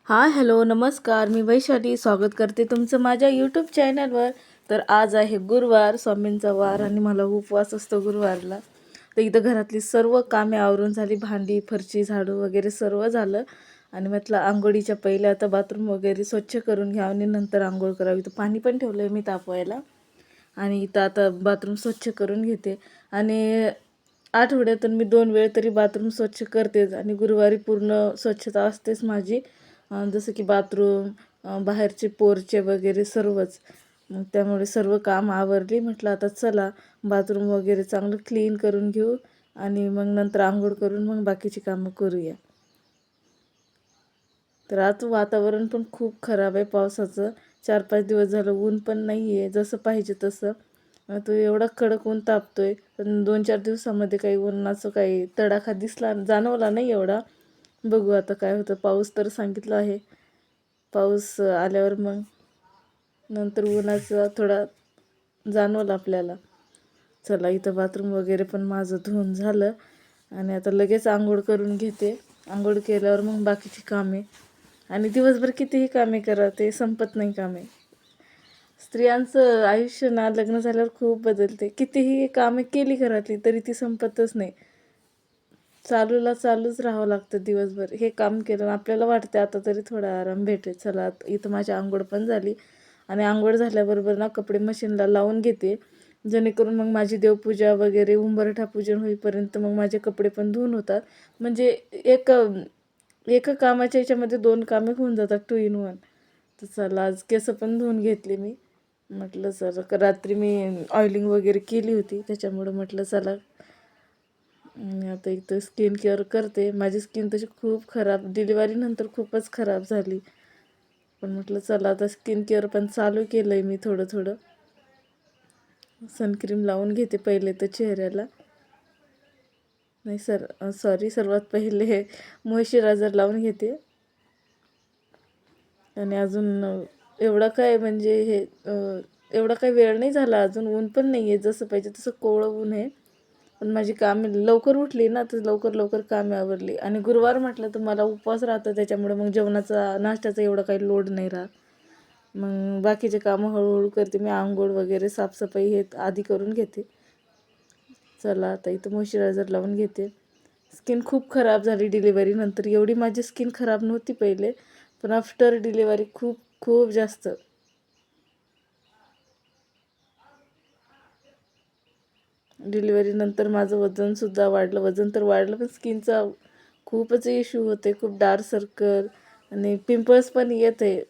Hi hello नमस्कार, मी वैशाली स्वागत करते तुमचं माझ्या यूट्यूब चॅनलवर. तर आज आहे गुरुवार, स्वामींचा वार आणि मला उपवास असतो गुरुवारला. तर इथं घरातली सर्व कामे आवरून झाली, भांडी फरशी झाडू वगैरे सर्व झालं. आणि म्हटलं आंघोळीच्या पहिले आता बाथरूम वगैरे स्वच्छ करून घ्यावं आणि नंतर आंघोळ करावी. तर पाणी पण ठेवलं आहे मी तापवायला आणि इथं आता बाथरूम स्वच्छ करून घेते. आणि आठवड्यातून मी 2 वेळ तरी बाथरूम स्वच्छ करतेच आणि गुरुवारी पूर्ण स्वच्छता असतेच माझी. जसं की बाथरूम, बाहेरचे पोरचे वगैरे सर्वच. मग त्यामुळे सर्व काम आवरली. म्हटलं आता चला बाथरूम वगैरे चांगलं क्लीन करून घेऊ आणि मग नंतर आंघोळ करून मग बाकीची कामं करूया. तर आज वातावरण पण खूप खराब आहे पावसाचं. 4-5 दिवस झालं ऊन पण नाही आहे जसं पाहिजे तसं. तो एवढा कडक ऊन तापतोय, पण 2-4 दिवसामध्ये काही उन्हाचं काही तडाखा जाणवला नाही एवढा. बघू आता काय होतं. पाऊस तर सांगितलं आहे, पाऊस आल्यावर मग नंतर उन्हाचा थोडा जाणवलं आपल्याला. चला इथं बाथरूम वगैरे पण माझं धुवून झालं आणि आता लगेच आंघोळ करून घेते. आंघोळ केल्यावर मग बाकीची कामे. आणि दिवसभर कितीही कामे करा ते संपत नाही कामे. स्त्रियांचं आयुष्य ना लग्न झाल्यावर खूप बदलते. कितीही कामे केली घरातली तरी ती संपतच नाही. चालूच राहावं लागतं दिवसभर. हे काम केलं आपल्याला वाटतं आता तरी थोडा आराम भेटेल. चला इथं माझी आंघोळ पण झाली आणि आंघोळ झाल्याबरोबर ना कपडे मशीनला लावून घेते, जेणेकरून मग माझी देवपूजा वगैरे उंबरठा पूजन होईपर्यंत मग माझे कपडे पण धुवून होतात. म्हणजे एका कामाच्या याच्यामध्ये 2 कामे होऊन जातात, 2 in 1. तर चला आज केस पण धुवून घेतले मी. म्हटलं चला रात्री मी ऑइलिंग वगैरे केली होती त्याच्यामुळं म्हटलं चला. आणि आता इथं स्किन केअर करते. माझी स्किन तशी खूप खराब, डिलिव्हरीनंतर खूपच खराब झाली. पण म्हटलं चला आता स्किन केअर पण चालू केलं आहे मी थोडं थोडं. सनक्रीम लावून घेते पहिले तर चेहऱ्याला. नाही सॉरी, सर्वात पहिले मॉइश्चरायझर लावून घेते. आणि अजून एवढा काय म्हणजे एवढा काय वेळ नाही झाला अजून. ऊन पण नाही आहे जसं पाहिजे तसं कोवळं ऊन आहे. पण माझी कामे लवकर उठली ना तर लवकर कामे आवरली. आणि गुरुवार म्हटलं तर मला उपवास राहतं, त्याच्यामुळे मग जेवणाचा नाश्त्याचा एवढा काही लोड नाही राहत. मग बाकीचे कामं हळूहळू करते मी. आंघोळ वगैरे साफसफाई हे आधी करून घेते. चला आता इथं मॉइश्चरायझर लावून घेते. स्किन खूप खराब झाली डिलिव्हरीनंतर. एवढी माझी स्किन खराब नव्हती पहिले, पण आफ्टर डिलिव्हरी खूप खूप जास्त. डिलिव्हरीनंतर माझं वजनसुद्धा वाढलं. वजन तर वाढलं पण स्किनचा खूपच इश्यू होते. खूप डार्क सर्कल आणि पिंपल्स पण येत आहे.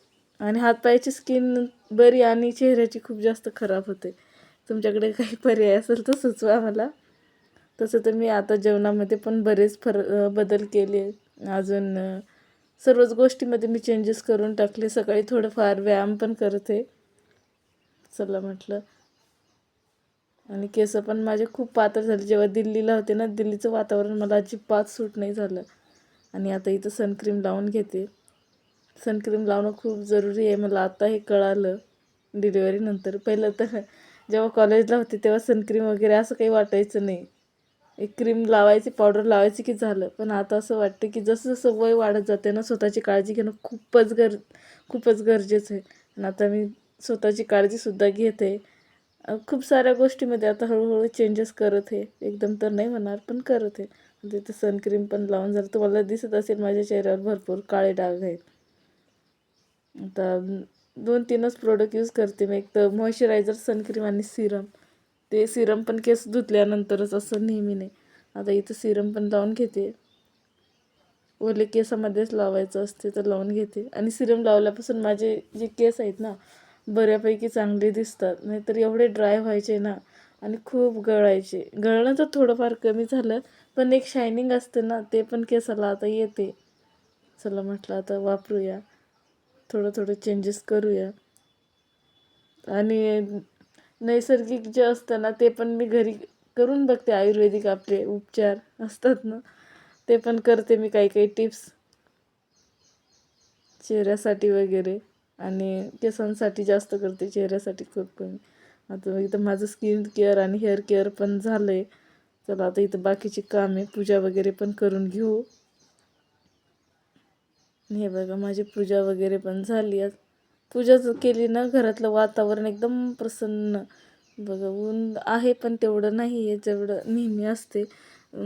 आणि हातपायाची स्किन बरी आणि चेहऱ्याची खूप जास्त खराब होते. तुमच्याकडे काही पर्याय असेल तर सुचवा मला. तसं तर मी आता जेवणामध्ये पण बरेच बदल केले. अजून सर्वच गोष्टीमध्ये मी चेंजेस करून टाकले. सकाळी थोडंफार व्यायाम पण करते. चला म्हटलं. आणि केस पण माझे खूप पातळ झाले. जेव्हा दिल्लीला होते ना, दिल्लीचं वातावरण मला अजिबात सूट नाही झालं. आणि आता इथं सनक्रीम लावून घेते. सनक्रीम लावणं खूप जरुरी आहे, मला आता हे कळालं डिलिव्हरीनंतर. पहिलं तर जेव्हा कॉलेजला होते तेव्हा सनक्रीम वगैरे असं काही वाटायचं नाही. एक क्रीम लावायची, पावडर लावायची की झालं. पण आता असं वाटतं की जसं जसं वय वाढत जाते ना, स्वतःची काळजी घेणं खूपच गरजेचं आहे. आणि आता मी स्वतःची काळजीसुद्धा घेते. खूप साऱ्या गोष्टीमध्ये आता हळूहळू चेंजेस करत आहे. एकदम तर नाही म्हणणार पण करत आहे. तिथे सनक्रीम पण लावून झालं. तुम्हाला दिसत असेल माझ्या चेहऱ्यावर भरपूर काळे डाग आहेत. आता 2-3च प्रोडक्ट यूज करते मी. एक तर मॉइश्चरायझर, सनक्रीम आणि सिरम. ते सिरम पण केस धुतल्यानंतरच, असं नेहमी नाही. आता इथं सिरम पण लावून घेते. ओले केसामध्येच लावायचं असते तर लावून घेते. आणि सिरम लावल्यापासून माझे जे केस आहेत ना बऱ्यापैकी चांगले दिसतात. नाहीतर एवढे ड्राय व्हायचे ना आणि खूप गळायचे. गळणं तर थोडंफार कमी झालं, पण एक शायनिंग असते ना ते पण केसाला आता येते. चला म्हटलं आता वापरूया, थोडं चेंजेस करूया. आणि नैसर्गिक जे असतं ना ते पण मी घरी करून बघते. आयुर्वेदिक आपले उपचार असतात ना ते पण करते मी. काही टिप्स चेहऱ्यासाठी वगैरे. आणि केसांसाठी जास्त करते, चेहऱ्यासाठी खूप कमी. आता इथं माझं स्किन केअर आणि हेअर केअर पण झालं आहे. चला आता इथं बाकीची कामे पूजा वगैरे पण करून घेऊ. हे बघा माझी पूजा वगैरे पण झाली. आज पूजाच केली ना, घरातलं वातावरण एकदम प्रसन्न. बघा ऊन आहे पण तेवढं नाही आहे जेवढं नेहमी असते.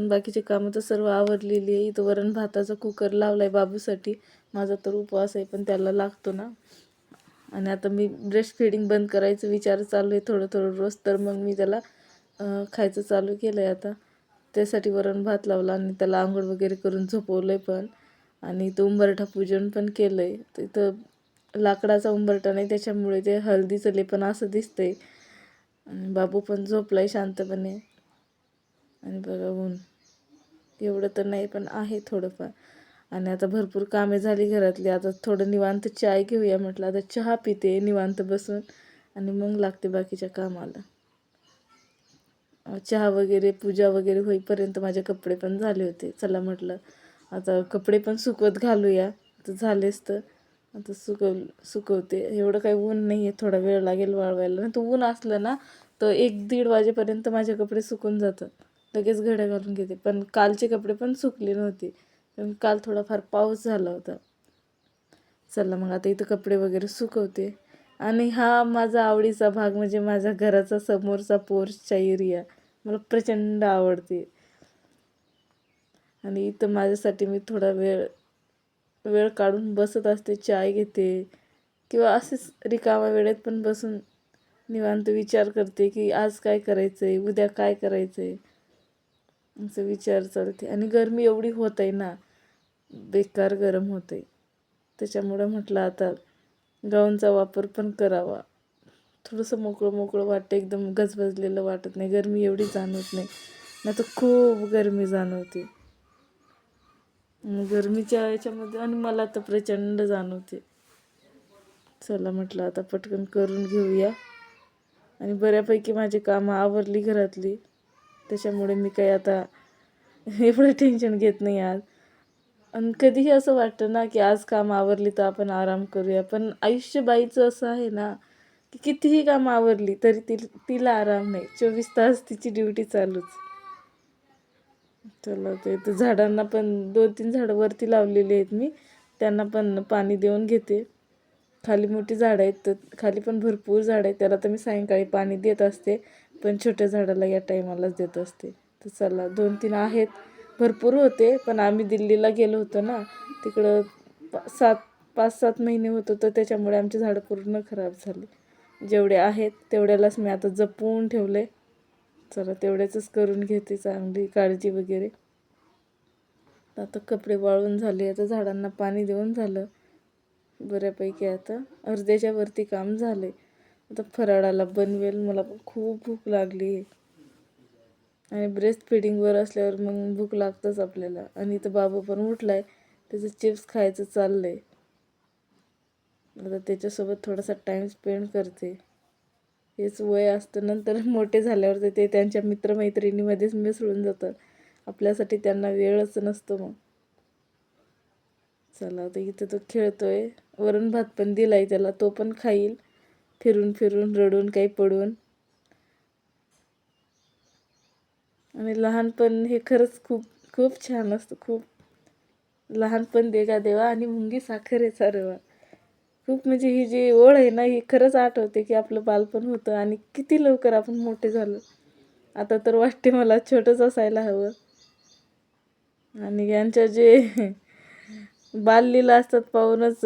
बाकीचे कामं तर सर्व आवरलेली आहे. इथं वरण भाताचा कुकर लावला आहे बाबूसाठी. माझा तर उपवास आहे पण त्याला लागतो ना. आणि आता मी ब्रेस्ट फिडिंग बंद करायचं विचार चालू आहे थोडं थोडं रोज. तर मग मी त्याला खायचं चालू केलं आहे आता. त्यासाठी वरण भात लावला आणि त्याला आंघोळ वगैरे करून झोपवलं आहे पण. आणि इथं उंबरठा पूजन पण केलं आहे. तिथं लाकडाचा उंबरठा नाही त्याच्यामुळे ते हळदीचं लेपन असं दिसतंय. आणि बाबू पण झोपलाय शांतपणे. आणि बघा ऊन एवढं तर नाही पण आहे थोडंफार. आणि आता भरपूर कामे झाली घरातली. आता थोडं निवांत चाय घेऊया म्हटलं. आता चहा पिते निवांत बसून आणि मग लागते बाकीच्या कामाला. चहा वगैरे पूजा वगैरे होईपर्यंत माझे कपडे पण झाले होते. चला म्हटलं आता कपडे पण सुकवत घालूया. तर झालेच तर आता सुकवते. एवढं काही ऊन नाही आहे, थोडा वेळ लागेल वाळवायला. नाही तर ऊन असलं ना तर 1-1:30 वाजेपर्यंत माझे कपडे सुकून जातात. लगेच घड्या घालून घेते. पण कालचे कपडे पण सुकले नव्हते कारण काल थोडाफार पाऊस झाला होता. चला मग आता इथं कपडे वगैरे सुकवते. आणि हा माझा आवडीचा भाग म्हणजे माझ्या घराचा समोरचा पोर्चचा एरिया मला प्रचंड आवडते. आणि इथं माझ्यासाठी मी थोडा वेळ वेळ काढून बसत असते, चाय घेते किंवा असेच रिकामा वेळेत पण बसून निवांत विचार करते की आज काय करायचं आहे, उद्या काय करायचं आहे, असं विचार चालते. आणि गरमी एवढी होत आहे ना, बेकार गरम होते. त्याच्यामुळं म्हटलं आता गाऊनचा वापर पण करावा. थोडंसं मोकळं मोकळं वाटतं, एकदम गजबजलेलं वाटत नाही. गरमी एवढी जाणवत नाही, नाही तर खूप गरमी जाणवते. गरमीच्या याच्यामध्ये आणि मला तर प्रचंड जाणवते. चला म्हटलं आता पटकन करून घेऊया. आणि बऱ्यापैकी माझी कामं आवरली घरातली. त्याच्यामुळे मी काही आता एवढं टेन्शन घेत नाही आज. आणि कधीही असं वाटतं ना की आज काम आवरली तर आपण आराम करूया. पण आयुष्य बाईचं असं आहे ना की कितीही काम आवरली तरी तिला आराम नाही. 24 तास तिची ड्युटी चालूच. चला ते तर झाडांना पण 2-3 झाडं वरती लावलेली आहेत मी. त्यांना पण पाणी देऊन घेते. खाली मोठी झाडं आहेत तर खाली पण भरपूर झाडं आहेत. त्याला तर मी सायंकाळी पाणी देत असते. पण छोट्या झाडाला या टायमालाच देत असते. तर चला 2-3 आहेत. भरपूर होते पण आम्ही दिल्लीला गेलो होतो ना, तिकडं 5-7 महिने होतो तर त्याच्यामुळे आमची झाडं पूर्ण खराब झाली. जेवढे आहेत तेवढ्यालाच मी आता जपून ठेवले. चला तेवढ्याच करून घेते चांगली काळजी वगैरे. आता कपडे वाळून झाले. आता झाडांना पाणी देऊन झालं बऱ्यापैकी. आता अर्ध्याच्या वरती काम झाले. आता फराळाला बनवेल. मला पण खूप भूक लागली आहे. आणि ब्रेस्ट फिडिंगवर असल्यावर मग भूक लागतंच आपल्याला. आणि इथं बाबू पण उठलाय, त्याचं चिप्स खायचं चाललं आहे. आता त्याच्यासोबत थोडासा टाईम स्पेंड करते. हेच वय असतं. नंतर मोठे झाल्यावर ते त्यांच्या मित्रमैत्रिणीमध्येच मिसळून जातात. आपल्यासाठी त्यांना वेळच नसतो मग. चला आता इथं तो खेळतोय. वरण भात पण दिलाय त्याला, तो पण खाईल फिरून फिरून, रडून काही पडून. आणि लहानपण हे खरंच खूप खूप छान असतं. खूप लहानपण देगा देवा आणि मुंगी साखरेचा रवा. खूप म्हणजे ही जी ओळ आहे ना, ही खरंच आठवते की आपलं बालपण होतं आणि किती लवकर आपण मोठे झालो. आता तर वाटते मला छोटंच असायला हवं. आणि यांच्या जे बाललीला असतात पाहूनच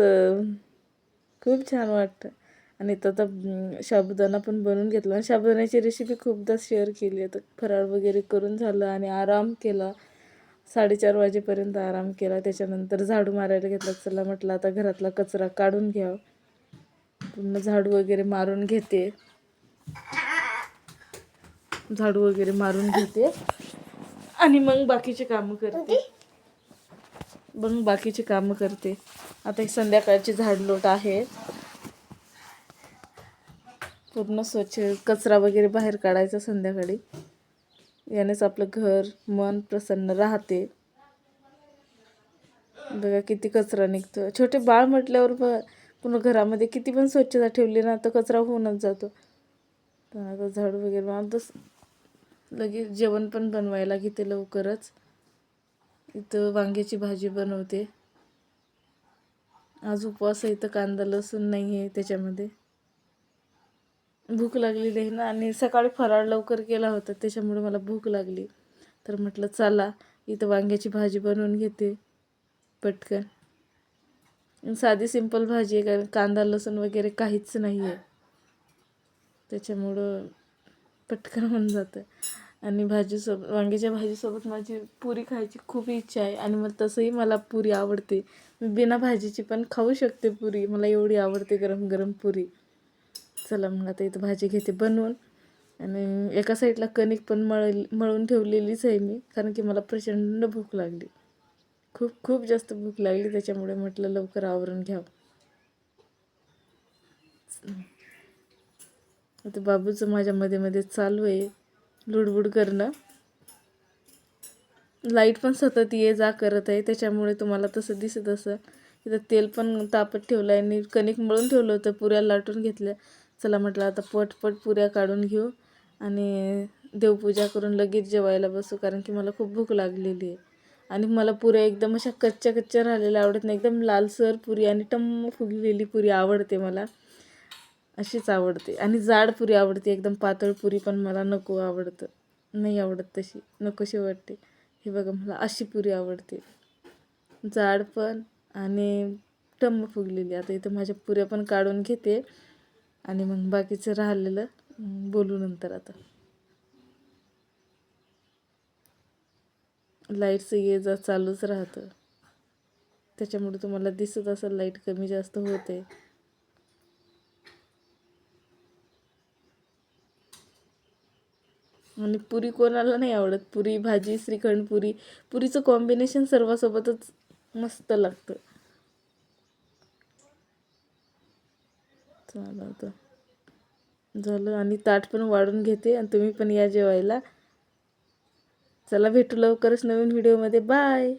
खूप छान वाटतं. आणि आता साबुदाणा पण बनवून घेतला. आणि साबुदाण्याची रेसिपी खूपदा शेअर केली. आता फराळ वगैरे करून झालं आणि आराम केला. 4:30 वाजेपर्यंत आराम केला. त्याच्यानंतर झाडू मारायला घेतला. चला म्हटलं आता घरातला कचरा काढून घ्यावं. पूर्ण झाडू वगैरे मारून घेते. झाडू वगैरे मारून घेते आणि मग बाकीचे कामं करते. आता एक संध्याकाळची झाडलोट आहे. पूर्ण स्वच्छ कचरा वगैरे बाहेर काढायचा संध्याकाळी. यानेच आपलं घर मन प्रसन्न राहते. बघा किती कचरा निघतो. छोटे बाळ म्हटल्यावर पुन्हा घरामध्ये किती पण स्वच्छता ठेवली ना तर कचरा होऊनच जातो. तर आता झाडू वगैरे मारतच लगेच जेवण पण बनवायला घेते लवकरच. इथं वांग्याची भाजी बनवते. आज उपवास आहे तर कांदा लसूण नाही आहे त्याच्यामध्ये. भूक लागलेली आहे ना, आणि सकाळी फराळ लवकर केला होता त्याच्यामुळे मला भूक लागली. तर म्हटलं चला इथं वांग्याची भाजी बनवून घेते पटकन. साधी सिंपल भाजी आहे, कारण कांदा लसूण वगैरे काहीच नाही आहे, त्याच्यामुळं पटकन होऊन जातं. आणि भाजीसोबत, वांग्याच्या भाजीसोबत माझी पुरी खायची खूप इच्छा आहे. आणि मग तसंही मला पुरी आवडते, मी बिना भाजीची पण खाऊ शकते पुरी, मला एवढी आवडते गरम गरम पुरी. चला मग आता इथं भाजी घेते बनवून. आणि एका साईडला कणिक पण मळून ठेवलेलीच आहे मी, कारण की मला प्रचंड भूक लागली, खूप खूप जास्त भूक लागली, त्याच्यामुळे म्हटलं लवकर आवरून घ्यावं. आता बाबूचं माझ्या मध्ये मध्ये चालू आहे लुडबुड करणं. लाईट पण सतत ये जा करत आहे, त्याच्यामुळे तुम्हाला तसं दिसत असं. इथं तेल पण तापत ठेवलं आहे आणि कणिक मळून ठेवलं होतं, पुऱ्या लाटून घेतल्या. चला म्हटलं आता पटपट पुऱ्या काढून घेऊ आणि देवपूजा करून लगेच जेवायला बसू, कारण की मला खूप भूक लागलेली आहे. आणि मला पुऱ्या एकदम अशा कच्च्या कच्च्या राहिलेल्या आवडत नाही, एकदम लालसर पुरी आणि टम्म फुगलेली पुरी आवडते मला, अशीच आवडते. आणि जाड पुरी आवडते, एकदम पातळ पुरी पण मला नको आवडतं, नाही आवडत तशी, नकोशी वाटते. हे बघा मला अशी पुरी आवडते, जाड पण आणि टम्म फुगलेली. आता इथं माझ्या पुऱ्या पण काढून घेते आणि मग बाकीचं राहिलेलं बोलू नंतर. आता लाईटचं ये जा चालूच राहतं, त्याच्यामुळे तुम्हाला दिसत असेल लाईट कमी जास्त होते. आणि पुरी कोणाला नाही आवडत, पुरी भाजी श्रीखंड पुरी, पुरीचं कॉम्बिनेशन सर्वांसोबतच मस्त लागतं. चला आता झालं, आणि ताट पण वाढून घेते आणि तुम्ही पण या जेवायला. चला भेटू लवकरच नवीन व्हिडिओमध्ये, बाय.